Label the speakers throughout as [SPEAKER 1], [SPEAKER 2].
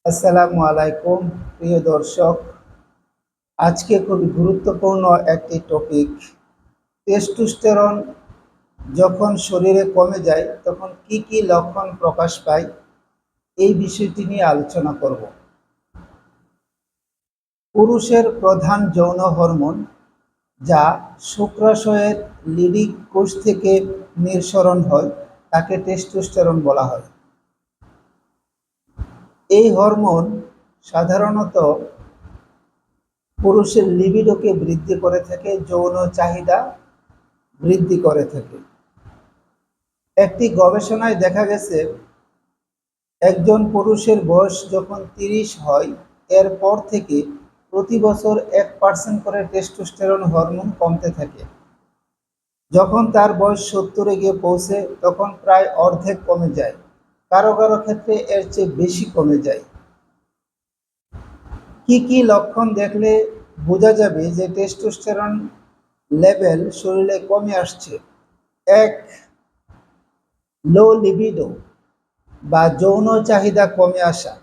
[SPEAKER 1] আসসালামু আলাইকুম প্রিয় দর্শক। আজকে খুবই গুরুত্বপূর্ণ একটি টপিক, টেস্টোস্টেরন যখন শরীরে কমে যায় তখন কি কি লক্ষণ প্রকাশ পায়, এই বিষয়টি নিয়ে আলোচনা করব। পুরুষের প্রধান যৌন হরমোন, যা শুক্রাশয়ের লিডিং কোষ থেকে নিঃসরণ হয়, তাকে টেস্টোস্টেরন বলা হয়। এই হরমোন সাধারণত পুরুষের লিবিডোকে বৃদ্ধি করে থাকে, যৌন চাহিদা বৃদ্ধি করে থাকে। একটি গবেষণায় দেখা গেছে, একজন পুরুষের বয়স যখন 30 হয়, এরপর থেকে প্রতি বছর 1% করে টেস্টোস্টেরন হরমোন কমতে থাকে। যখন তার বয়স 70-এ গিয়ে পৌঁছে তখন প্রায় অর্ধেক কমে যায়, কারো কারো ক্ষেত্রে এর চেয়ে বেশি কমে যায়। কি কি লক্ষণ দেখলে বোঝা যাবে যে টেস্টোস্টেরন লেভেল শরীরে কমে আসছে? এক, লো লিবিডো বা যৌন চাহিদা কমে আসা।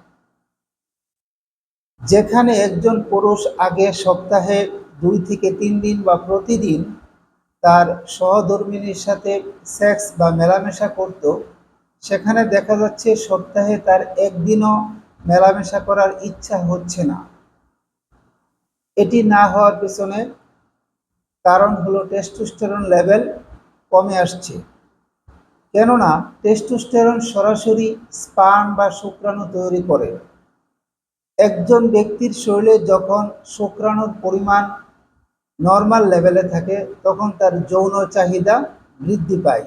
[SPEAKER 1] যেখানে একজন পুরুষ আগে সপ্তাহে 2 থেকে 3 দিন বা প্রতিদিন তার সহধর্মিণীর সাথে সেক্স বা মেলামেশা করত, সেখানে দেখা যাচ্ছে সপ্তাহে তার একদিনও মেলামেশা করার ইচ্ছা হচ্ছে না। এটি না হওয়ার পিছনে কারণ হলো টেস্টোস্টেরন লেভেল কমে আসছে। কেননা টেস্টোস্টেরন সরাসরি স্পার্ম বা শুক্রাণু তৈরি করে। একজন ব্যক্তির শরীরে যখন শুক্রাণুর পরিমাণ নর্মাল লেভেলে থাকে তখন তার যৌন চাহিদা বৃদ্ধি পায়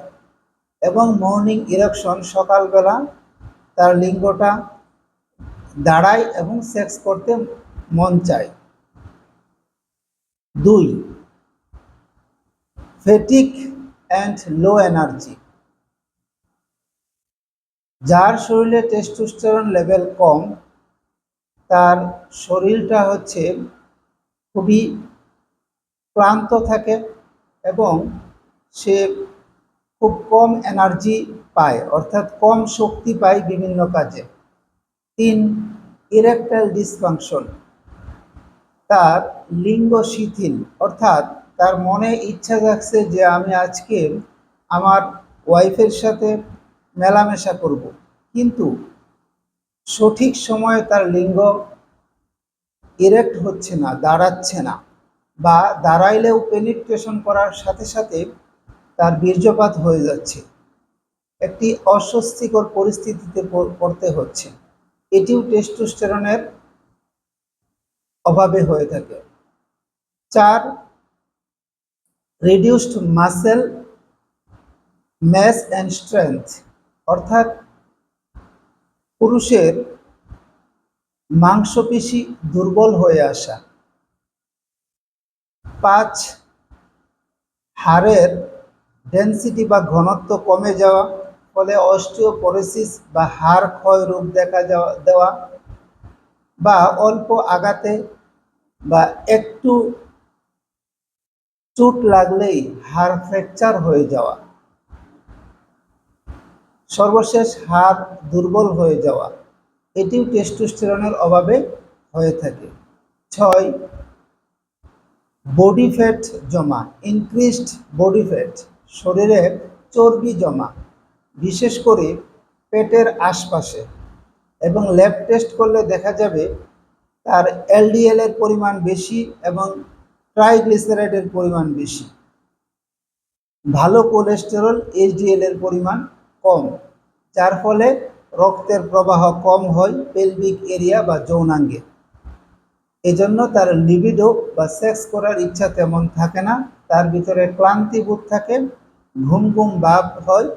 [SPEAKER 1] এবং মর্নিং ইরেকশন, সকালবেলা তার লিঙ্গটা দাঁড়ায় এবং সেক্স করতে মন চায়। 2, ফেটিক অ্যান্ড লো এনার্জি। যার শরীরে টেস্টোস্টেরন লেভেল কম, তার শরীরটা খুবই ক্লান্ত থাকে এবং সে খুব কম এনার্জি পায়, অর্থাৎ কম শক্তি পায় বিভিন্ন কাজে। 3, ইরেকটাইল ডিসফাংশন। তার লিঙ্গ শিথিল, অর্থাৎ তার মনে ইচ্ছা জাগছে যে আমি আজকে আমার ওয়াইফের সাথে মেলামেশা করব, কিন্তু সঠিক সময়ে তার লিঙ্গ ইরেক্ট হচ্ছে না, দাঁড়াচ্ছে না, বা দাঁড়াইলেও পেনিট্রেশন করার সাথে সাথে তার বীর্যপাত হয়ে যাচ্ছে, একটি অস্বস্তিকর পরিস্থিতিতে পড়তে হচ্ছে। এটিও টেস্টোস্টেরনের অভাবে হয়ে থাকে। 4, reduced muscle mass and strength, অর্থাৎ পুরুষের মাংসপেশি দুর্বল হয়ে আসা। 5, হাড়ের ডেন্সিটি বা ঘনত্ব কমে যাওয়া, ফলে অস্টিওপোরোসিস বা হাড় ক্ষয় রোগ দেখা দেওয়া, বা অল্প আঘাতে বা একটু চোট লাগলেই হাড় ফ্র্যাকচার হয়ে যাওয়া। সর্বশেষ, হাড় দুর্বল হয়ে যাওয়া, এটিও টেস্টোস্টেরনের অভাবে হয়ে থাকে। 6, বডি ফ্যাট জমা, ইনক্রিজড বডি ফ্যাট, শরীরে চর্বি জমা, বিশেষ করে পেটের আশপাশে, এবং ল্যাব টেস্ট করলে দেখা যাবে তার এলডিএল এর পরিমাণ বেশি এবং ট্রাইগ্লিসারাইডের পরিমাণ বেশি। ভালো কোলেস্টেরল এইচডিএল এর পরিমাণ কম, যার ফলে রক্তের প্রবাহ কম হয় পেলভিক এরিয়া বা যৌনাঙ্গে। এজন্য তার লিবিডো বা সেক্স করার ইচ্ছা তেমন থাকে না, তার ভিতরে ক্লান্তিবোধ থাকে, ঘুম ঘুম ভাব হয়,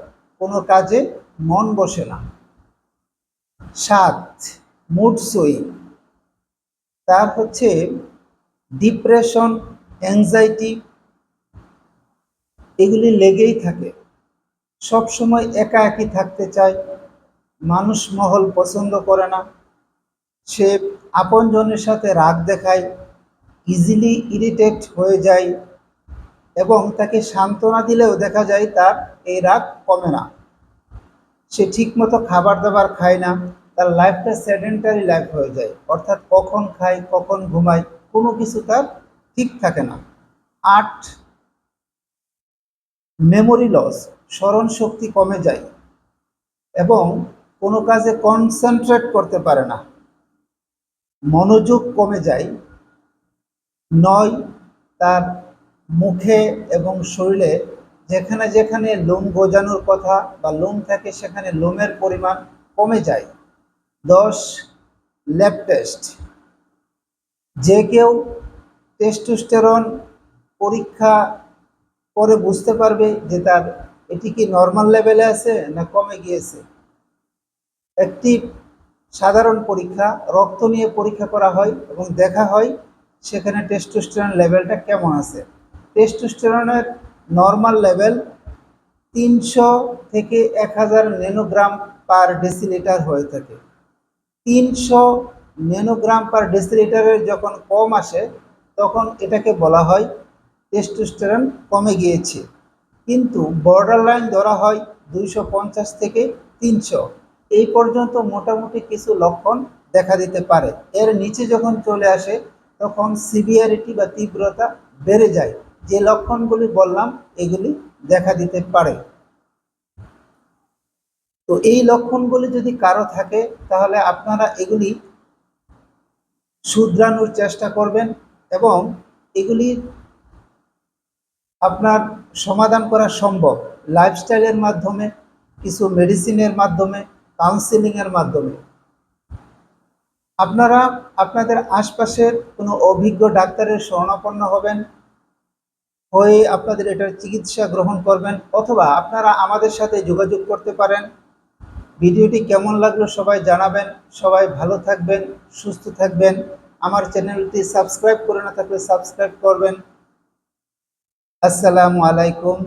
[SPEAKER 1] কোনো কাজে মন বসে না। 7, মুড সুইং। তার ডিপ্রেশন, অ্যাংজাইটি, এগুলি লেগেই থাকে। সব সময় একা একই থাকতে চায়, মানুষ মহল পছন্দ করে না, সে আপনজনের সাথে রাগ দেখায়, ইজিলি ইরিটেট হয়ে যায়, এবং তাকে সান্ত্বনা দিলেও দেখা যায় তার এই রাগ কমে না। সে ঠিকমতো খাবার দাবার খায় না, তার লাইফটা সেডেন্টারি লাইফ হয়ে যায়, অর্থাৎ কখন খায় কখন ঘুমায় কোনো কিছু তার ঠিক থাকে না। 8, মেমোরি লস, স্মরণ শক্তি কমে যায় এবং কোনো কাজে কনসেন্ট্রেট করতে পারে না, মনোযোগ কমে যায়। 9, তার মুখে এবং শরীরে যেখানে যেখানে লোম গজানোর কথা বা লোম থাকে সেখানে লোমের পরিমাণ কমে যায়। 10, ল্যাব টেস্ট, যে কেউ টেস্টোস্টেরন পরীক্ষা করে বুঝতে পারবে যে তার এটি কি নর্মাল লেভেলে আছে না কমে গিয়েছে। একটি সাধারণ পরীক্ষা, রক্ত নিয়ে পরীক্ষা করা হয় এবং দেখা হয় সেখানে টেস্টোস্টেরন লেভেলটা কেমন আছে। টেস্টোস্টেরনের নর্মাল লেভেল 300 থেকে 1000 ন্যানোগ্রাম পার ডেসিলিটার হয়ে থাকে। 300 ন্যানোগ্রাম পার ডেসিলিটারের যখন কম আসে তখন এটাকে বলা হয় টেস্টোস্টেরন কমে গিয়েছে। কিন্তু বর্ডার লাইন ধরা হয় 250 থেকে 300, এই পর্যন্ত মোটামুটি কিছু লক্ষণ দেখা দিতে পারে। এর নিচে যখন চলে আসে তখন সিভিয়ারিটি বা তীব্রতা বেড়ে যায়। যে লক্ষণগুলি বললাম এগুলি দেখা দিতে পারে। তো এই লক্ষণগুলি যদি কারো থাকে তাহলে আপনারা এগুলি শুধরানোর চেষ্টা করবেন এবং এগুলি আপনার সমাধান করা সম্ভব লাইফস্টাইলের মাধ্যমে, কিছু মেডিসিনের মাধ্যমে, কাউন্সেলিংয়ের মাধ্যমে। আপনারা আপনাদের আশপাশের কোনো অভিজ্ঞ ডাক্তারের শরণাপন্ন হবেন, হয়ে আপনাদের এটার চিকিৎসা গ্রহণ করবেন, অথবা আপনারা আমাদের সাথে যোগাযোগ করতে পারেন। ভিডিওটি কেমন লাগলো সবাই জানাবেন। সবাই ভালো থাকবেন, সুস্থ থাকবেন। আমার চ্যানেলটি সাবস্ক্রাইব করে না থাকলে সাবস্ক্রাইব করবেন। আসসালামু আলাইকুম।